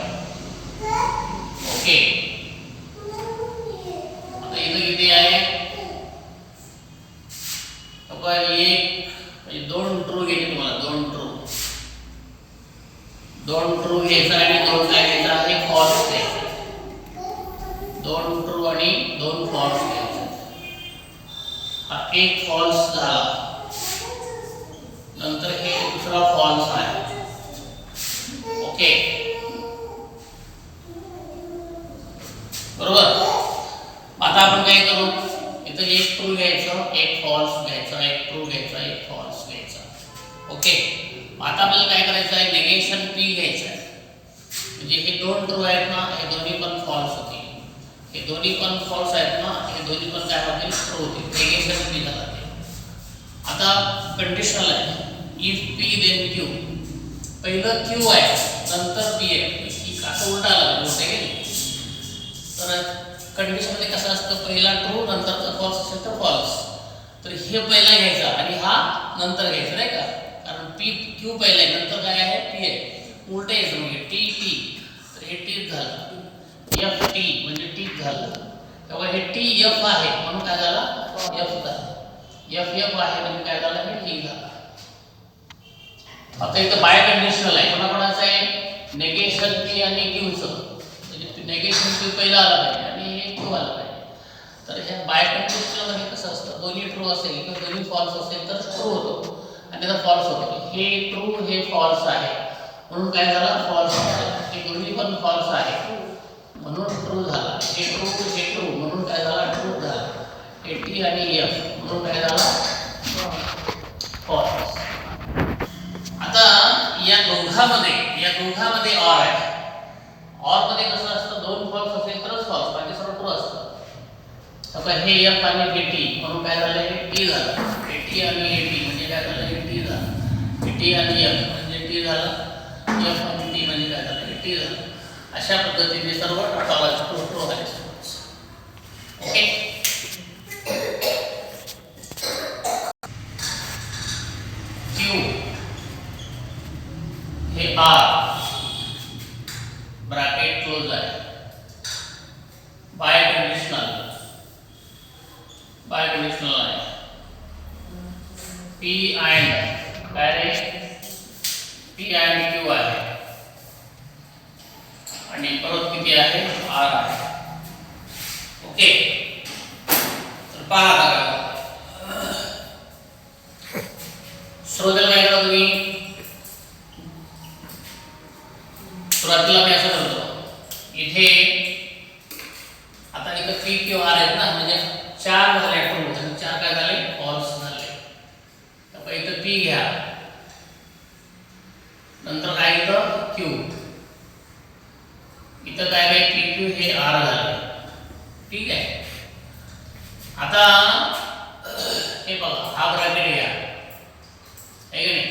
ओके. आता इथं किती आहे एक म्हणजे दोन ट्रू घ्यायचे तुम्हाला दोन ट्रू घ्यायचा आणि दोन काय घ्यायचा आहे फॉल्स घ्यायचा. दोन ट्रू आणि दोन फॉल्स घ्यायचे. हा एक फॉल्स झाला नंतर हे दुसरा फॉल्स आहे ओके बरोबर. आता आपण काय करू इथं एक ट्रू घ्यायचं एक फॉल्स घ्यायचा एक ट्रू घ्यायचा एक फॉल्स घ्यायचा ओके. आता आपल्याला काय करायचं आहे नेगेशन पी घ्यायचं आहे म्हणजे हे दोन ट्रू आहेत ना हे दोन्ही पण फॉल्स होतील. हे दोन्ही पण फॉल्स आहेत ना हे दोन्ही पण काय होतील ट्रू होतील. नेगेशन पी झाला ते. आता कंडिशनल आहे इफ पी देन क्यू. पहिलं क्यू आहे नंतर पी आहे असं उलटा आला होते की नाही. तर कंडिशन मध्ये कसं असतं पहिला ट्रू नंतर फॉल्स असेल तर फॉल्स. तर हे पहिला घ्यायचा आणि हा नंतर घ्यायचा नाही का कारण पी क्यू पहिला आहे नंतर काय आहे पी आहे. उलट यायचं म्हणजे टी टी तर हे टी झालं एफ टी म्हणजे टी झालं. तेव्हा हे टी एफ आहे म्हणून काय झालं एफ झालं. एफ एफ आहे म्हणजे काय झालं हे टी झालं. आता इथं बाय कंडिशनल आहे कोणाकोणाचं आहे नेगेशन पी आणि क्यूचं म्हणजे नेगेशन पी पहिला आला पाहिजे आणि हे क्यू आला पाहिजे. तर ह्या बाय कंडिशनल मध्ये कसं असतं दोन्ही ट्रू असेल किंवा दोन्ही फॉल्स असेल तर ट्रू होतो आणि त्याचा फॉल्स होतो. हे ट्रू हे फॉल्स आहे म्हणून काय झालं फॉल्स झालं. हे दोन्ही पण फॉल्स आहे म्हणून ट्रू झाला. हे ट्रू म्हणून काय झाला ट्रू झाला. हे टी आणि एफ म्हणून काय झाला फॉल्स. आता या दोघांमध्ये ऑर आहे. ऑर मध्ये कसं असतं दोन फॉल्स असेल तरच फॉल्स बाकी सर्व ट्रू असतं. आता हे एफ आणि हे टी म्हणून काय झालं हे टी झालं. हे टी आणि हे टी म्हणजे काय झालं हे टी झालं. हे टी आणि एफ म्हणजे टी झालं. एफ आणि टी म्हणजे काय झालं हे टी झालं. अशा पद्धतीने सर्व टॉपोलॉजी ट्रू आहे ओके. क्यू हे आर ब्रॅकेट क्लोज आहे. बाय कंडिशनल आहे पी अँड काय रे पी अँड क्यू आहे आणि परत किती आहे आर आहे ओके. तर पहा आता श्रोतेला काय करा तुम्ही सुरुवातीला मी असं करतो इथे आता इथं पी क्यू आर आहेत ना म्हणजे चार झाले ट्रू आणि चार काय झाले फॉल्स झाले. तर इथं पी घ्या नंतर काय इथं क्यू इथं काय आहे पी क्यू हे आर झाले ठीक आहे. आता हे बघा हा ब्रॅकेट घ्या आहे की नाही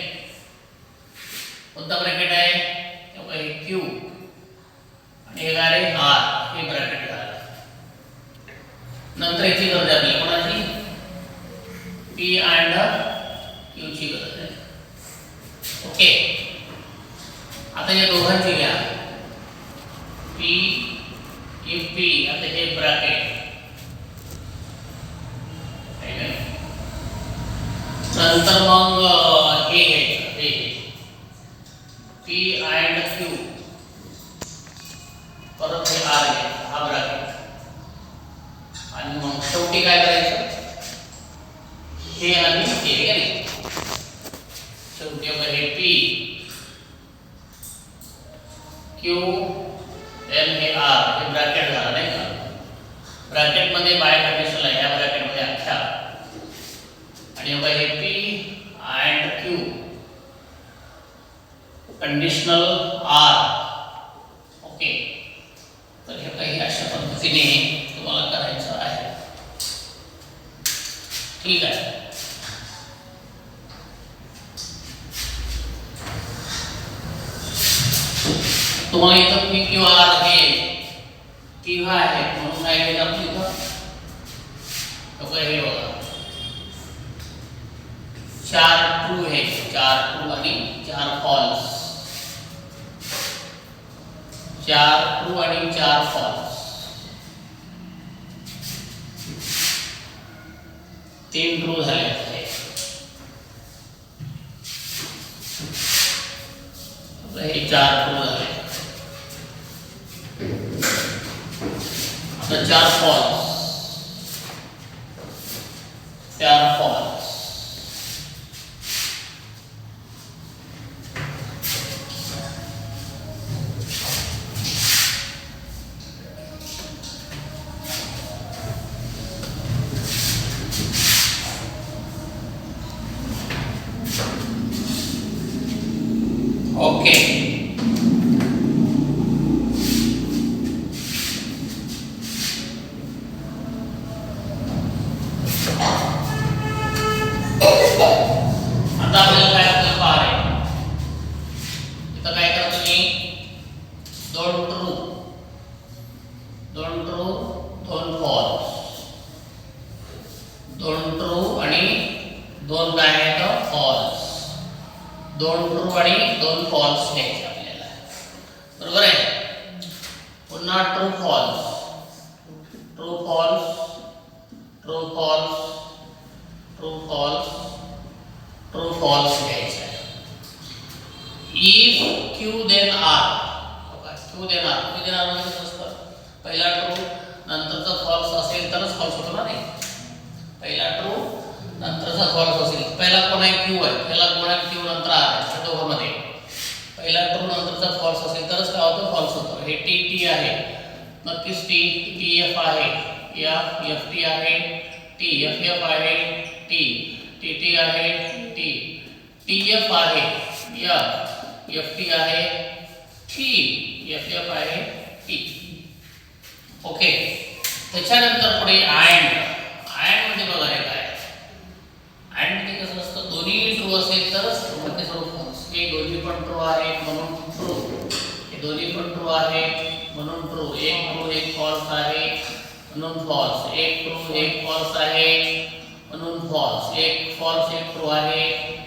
कोणता ब्रॅकेट आहे हे क्यू आणि हे काय रे आर हे ब्रॅकेट झालं. नंतर याची गरज आहे आपल्याला कोणाची पी अँड क्यू ची गरज आहे ओके. आता या दोघांची घ्या पी इफ पी आता हे ब्रॅकेट नंतर मग हे घ्यायचं, हे P and Q, परत हे R घ्यायचं, हा ब्रॅकेट, आणि मग शेवटी काय करायचं, हे आणि हे घ्यायचं. शेवटी हे P Q L हे R, हे ब्रॅकेट झालं नाही का. ब्रॅकेट मध्ये बाय कंडिशन आहे, या ब्रॅकेट मध्ये अख्ख्या, आणि बघा हे P and Q conditional R. Okay, तर हे काही अशा पद्धतीने तुम्हाला करायचं आहे. ठीक आहे. तुम्हाला इथं P Q R हे तीन आहे, म्हणून काय घ्यायचं आपण इथं, तर हे बघा 4 ट्रू आहे, 4 ट्रू आणि 4 फॉल्स, 4 ट्रू आणि 4 फॉल्स, 3 ट्रू झाले आहेत. हे 4 ट्रू झाले. आता 4 फॉल्स, 4 फॉल्स. ओके, आता आपल्याला काय आपल्याला पाहायचं, इथं काय करा तुम्ही, 2 ट्रू, 2 ट्रू, 2 फॉल्स, 2 ट्रू आणि 2 काय आहेत फॉल्स, 2 ट्रू आणि 2 फॉल्स घ्यायचे आपल्याला, बरोबर आहे. पुन्हा true false, true false, true false, true false, true false घ्यायचं आहे. If Q then R, Q then R, Q then R म्हणजे कसं असतं, पहिला ट्रू नंतरचा फॉल्स असेल तरच फॉल्स होतो ना. नाही, पहिला ट्रू नंतरचा फॉल्स असेल, पहिला कोण आहे Q आहे, पहिला कोण आहे Q नंतर R आहे, त्या दोघांमध्ये पहिला ट्रू नंतरचा फॉल्स असेल तरच काय होतं, फॉल्स होतो. हे T आहे, नक्कीच T F आहे, F T आहे, T F आहे, T आहे, T F आहे, F T आहे, T F आहे, T. ओके, त्याच्यानंतर पुढे अँड म्हणजे बघा हे काय, अँड म्हणजे कसं असतं, दोन्ही ट्रू असेल तरच ट्रू, म्हणजे सर्व फॉल्स. हे दोन्ही पण ट्रू आहेत म्हणून ट्रू, हे दोन्ही पण ट्रू आहेत म्हणून ट्रू, एक ट्रू एक फॉल्स आहे म्हणून फॉल्स, एक ट्रू एक फॉल्स आहे म्हणून फॉल्स, एक फॉल्स एक ट्रू आहे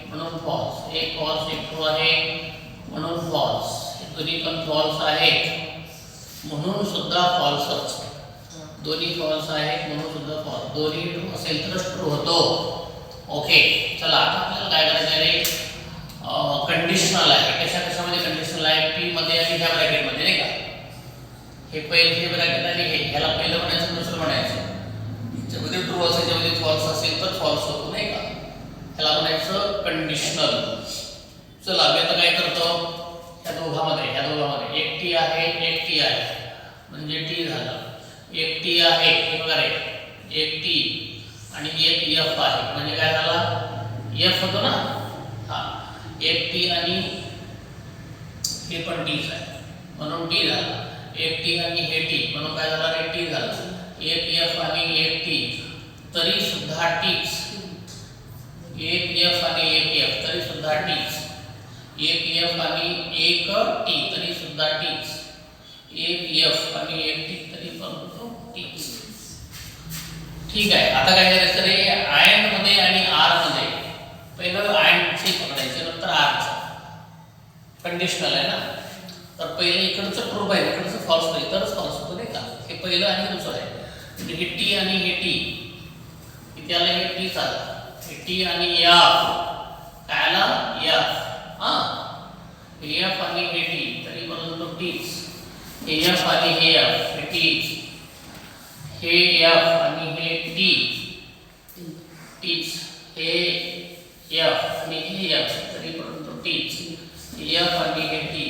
म्हणून फॉल्स, एक फॉल्स एक ट्रू आहे म्हणून फॉल्स. हे दोन्ही पण फॉल्स आहेत म्हणून सुद्धा फॉल्सच, दोन्ही फॉल्स आहेत म्हणून सुद्धा फॉल्स, दोन्ही ट्रू असेल तरच ट्रू होतो. ओके, चला आता आपल्याला काय करायचं आहे, कंडिशनल आहे. कशामध्ये कंडिशनल आहे, P मध्ये आणि ह्या ब्रॅकेट मध्ये, नाही का. हे पहिले ब्रॅकेट आणि हे, ह्याला पहिलं म्हणायचं दुसरं म्हणायचं, ह्याच्यामध्ये ट्रू असेल त्यामध्ये फॉल्स असेल तर फॉल्स होतो, नाही का. ह्याला म्हणायचं कंडिशनल. चला मी आता काय करतो, ह्या दोघांमध्ये एक T आहे, एक T आहे, म्हणजे T झालं. एक T आहे, हे बघा रे, एक T आणि एक F आहे, म्हणजे काय झाला, F होतो ना. हा, एक T आणि हे पण Tच आहे म्हणून T झाला. एक T आणि हे T म्हणून काय झाला रे, T झाला. एक F आणि एक T तरी सुद्धा Tच, एक F आणि एक F तरी सुद्धा Tच, एक F आणि एक T तरी सुद्धा Tच, एक F आणि एक T तरी पण Tच. ठीक आहे, आता काय करायचं रे, अँड मध्ये आणि आर मध्ये पहिलं अँडचे पकडायचे, नंतर आरचं. कंडिशनल आहे ना, तर पहिलं इकडचं ट्रू पाहिजे, इकडचं फॉल्स पाहिजे तरच फॉल्स होतो, नाही का. हे पहिलं आणि दुसरं आहे, म्हणजे हे T आणि हे T, त्याला हे T चालतं, टी आणि एफ काय आलं एफ हा एफ आणि हे टी तरी परंतु टीच हे एफ आणि हे एफ हे टीच हे एफ आणि हे टी टीच हे एफ आणि हे एफ तरी परंतु टीच एफ आणि हे टी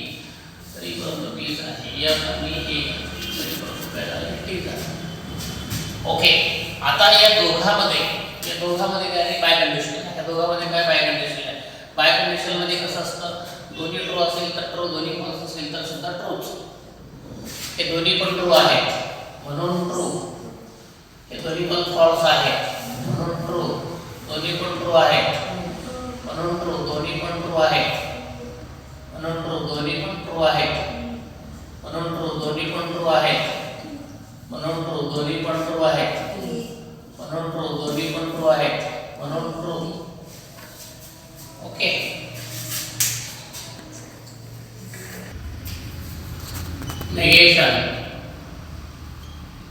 तरी परंतु टीच आहे एफ आणि हे तरी परंतु काय झालं टीच आहे. ओके आता या दोघांमध्ये काय बाय कंडिशन आहे. या दोघांमध्ये काय बाय कंडिशन आहे. बाय कंडिशन मध्ये कसं असतं दोन्ही ट्रू असेल तर ट्रू दोन्ही फॉल्स असेल तर सुद्धा ट्रूच. हे दोन्ही पण ट्रू आहेत म्हणून ट्रू हे दोन्ही पण फॉल्स आहेत म्हणून ट्रू दोन्ही पण ट्रू आहेत म्हणून ट्रू दोन्ही पण ट्रू आहेत म्हणून ट्रू दोन्ही पण ट्रू आहेत म्हणून ट्रू दोन्ही पण ट्रू आहेत म्हणून ट्रू दोन्ही पण ट्रू आहेत म्हणून ट्रू दोन्ही पण ट्रू आहेत म्हणून true. Okay negation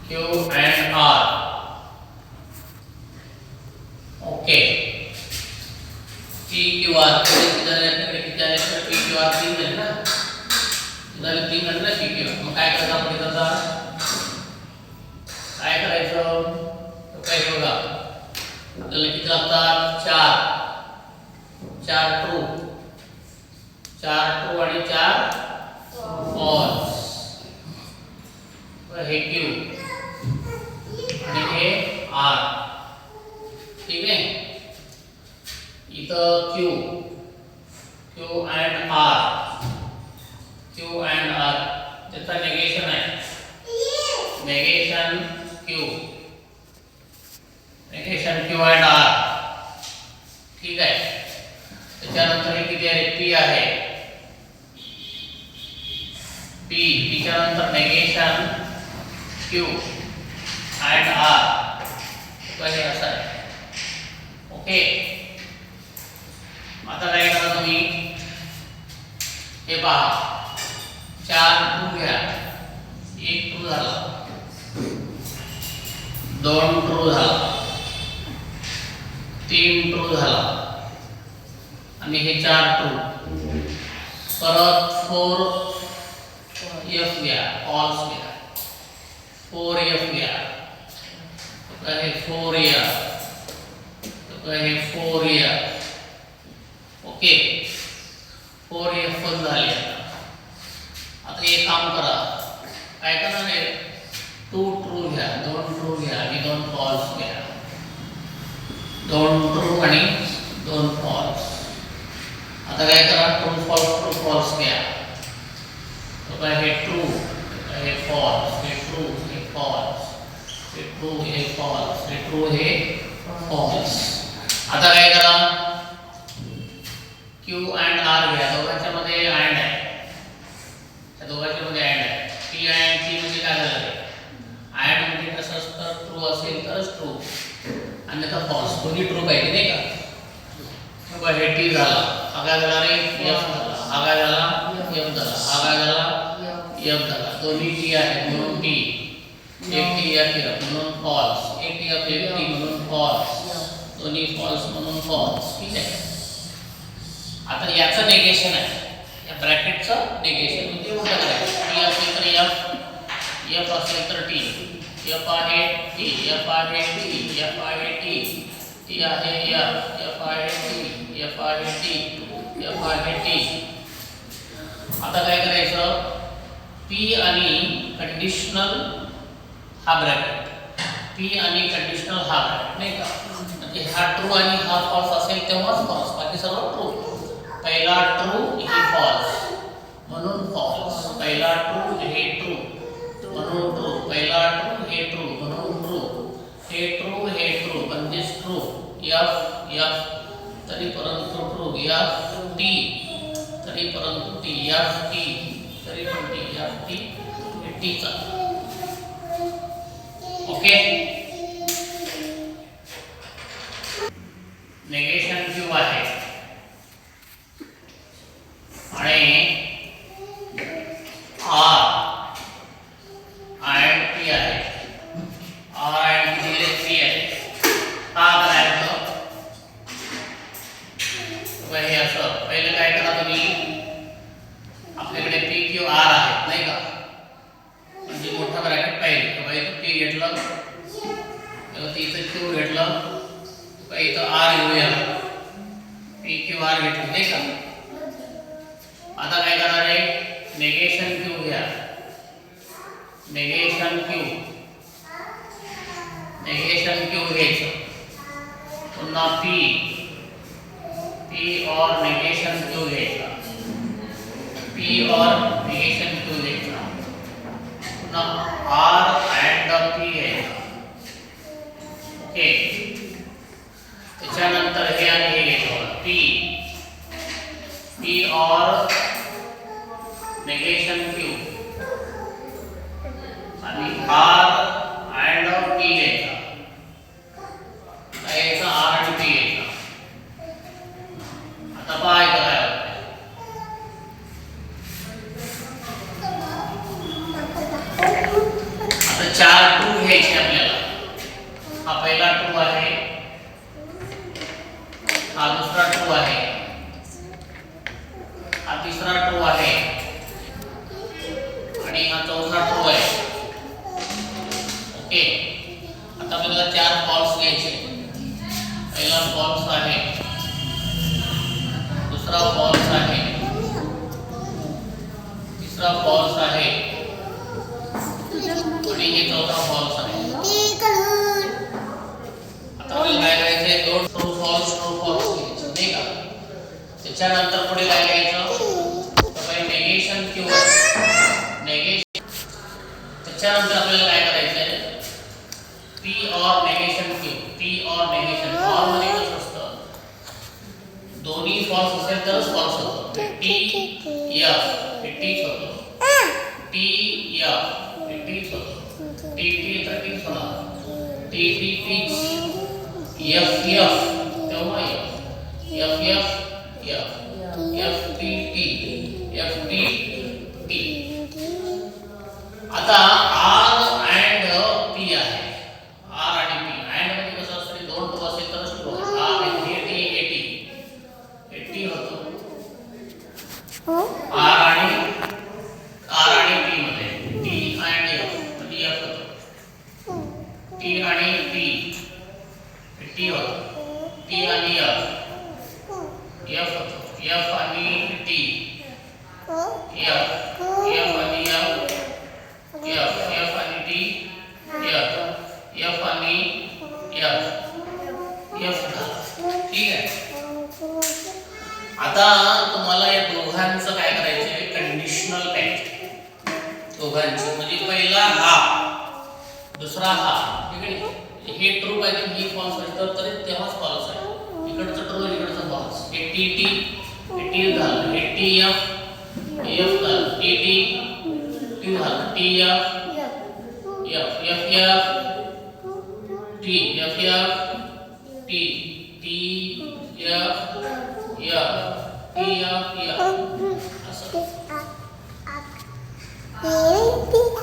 Q and R. Okay P Q R किधर है किधर है P Q R तीन है ना इधर तीन है ना P Q मग काय करायचं आपण इथं काय करायचं तो काय बघा आपल्याला किती लागतात चार ट्रू आणि चार फॉल्स हे Q आणि हे R ठीक आहे. इथं Q and R त्याचा नेगेशन आहे नेगेशन Q and R ठीक आहे. त्याच्यानंतर हे किती आहे P आहे P त्याच्यानंतर नेगेशन Q and R हे असं आहे. ओके आता काय करा तुम्ही हे पहा चार ट्रू घ्या एक ट्रू झाला दोन ट्रू झाला तीन ट्रू झाला आणि हे चार ट्रू परत 4 F घ्या फॉल्स घ्या 4F घ्या तो हे 4F तो हे 4F. ओके 4F पण झाले. आता एक काम करा काय करणार आहे 2 ट्रू घ्या 2 ट्रू घ्या आणि 2 फॉल्स घ्या 2 ट्रू आणि 2 फॉल्स. आता काय करा ट्रू फॉल्स घ्या तो काय हे ट्रू हे फॉल्स हे ट्रू हे फॉल्स हे ट्रू हे फॉल्स हे ट्रू हे फॉल्स. आता काय करा Q and R घ्या दोघांच्या मध्ये अँड आहे त्या दोघांच्या मध्ये अँड आहे P and T म्हणजे काय झालं ते अँड म्हणजे कसं असतं ट्रू असेल तरच ट्रू अन्यथा फॉल्स दोन्ही ट्रू पाहिजे नाही का. बघा हे T झाला हा काय झाला रे F झाला हा काय झाला F झाला हा काय झाला F झाला दोन्ही T आहेत म्हणून T एक T F म्हणून फॉल्स एक T F एक T म्हणून फॉल्स दोन्ही फॉल्स म्हणून फॉल्स. ठीक आहे. आता याचं नेगेशन आहे या ब्रॅकेटचं नेगेशन म्हणजे उलट करायचं T असेल तर F असेल तर T F आहे T F आहे T F आहे T T आहे F आहे T F आहे T F आहे T. आता काय करायचं P आणि कंडिशनल हा ब्रॅकेट P आणि कंडिशनल हा ब्रॅकेट नाही का म्हणजे हा ट्रू आणि हा फॉल्स असेल तेव्हाच फॉल्स बाकी सर्व ट्रू. पहिला ट्रू हे फॉल्स म्हणून फॉल्स पहिला ट्रू हे ट्रू म्हणून ट्रू पहिला ट्रू हे ट्रू म्हणून ट्रू हे ट्रू म्हणजेच ट्रू F तरी परंतु ट्रू F T तरी परंतु T F T तरी पण T F T हे T चा. ओके नेगेशन Q आहे आणि R and P आहे R and P दिले P आहे. हा करायचं घेतलं, तेव्हा इथं Q घेतलं, का इथं R घेऊया, P Q R घेतलं नाही का. आता काय करणार आहे, नेगेशन Q घ्या, नेगेशन Q घ्यायचं, पुन्हा P और नेगेशन Q घ्यायचा, P और नेगेशन Q घ्यायचा, पुन्हा R and P घ्यायचा. ओके, त्याच्यानंतर हे आणि हे घ्यायचं, P और नेगेशन Q आणि R and P घ्यायचा, काय घ्यायचा, R आणि P घ्यायचा. आता पहा इथं काय होतंय, आता 4 ट्रू घ्यायचे आपल्याला. हा पहिला ट्रू आहे, हा दुसरा ट्रू आहे, हा तिसरा ट्रू आहे आणि हा चौथा ट्रू आहे. ओके, आता आपल्याला 4 फॉल्स घ्यायचे. पहिला फॉल्स आहे, दुसरा फॉल्स आहे, तिसरा फॉल्स आहे आणि हे चौथा फॉल्स आहे. आता आपल्याला काय करायचंय, दोन ट्रू फॉल्स घ्यायचे नाही का. त्याच्यानंतर पुढे काय घ्यायचं, तर नेगेशन Q, नेगेशन. त्याच्यानंतर आपल्याला काय करायचंय, P और नेगेशन Q, P और नेगेशन. और मध्ये कसं असतं, दोन्ही फॉल्स असेल तरच फॉल्स होतो. T F हे टीच होतो, T F हे टीच होतो, T तर टीच होणार, T टीच, F तेव्हा F F T. आता R and P आहे, R आणि P. and म्हणजे कसं असतं, दोन टू असेल तरच ट्रू आहे. R हे T होतो, R आणि P मध्ये T and F म्हणजे F होतो, T आणि P हे T होतो, T आणि F होतो, F आणि T, F आणि F आणि T, F आणि F झालं. ठीक आहे. आता तुम्हाला या दोघांचं काय करायचंय, कंडिशनल पाहिजे दोघांची. म्हणजे पहिला हा, दुसरा हा, ठीक आहे. हे ट्रू पाहिजे, ही फॉल्स पाहिजे, तर तेव्हाच फॉल्स आहे. इकडचं ट्रू, इकडचं फॉल्स. हे T झालं, हे TF झालं, T झालं, TF असं.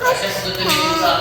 अशा पद्धतीने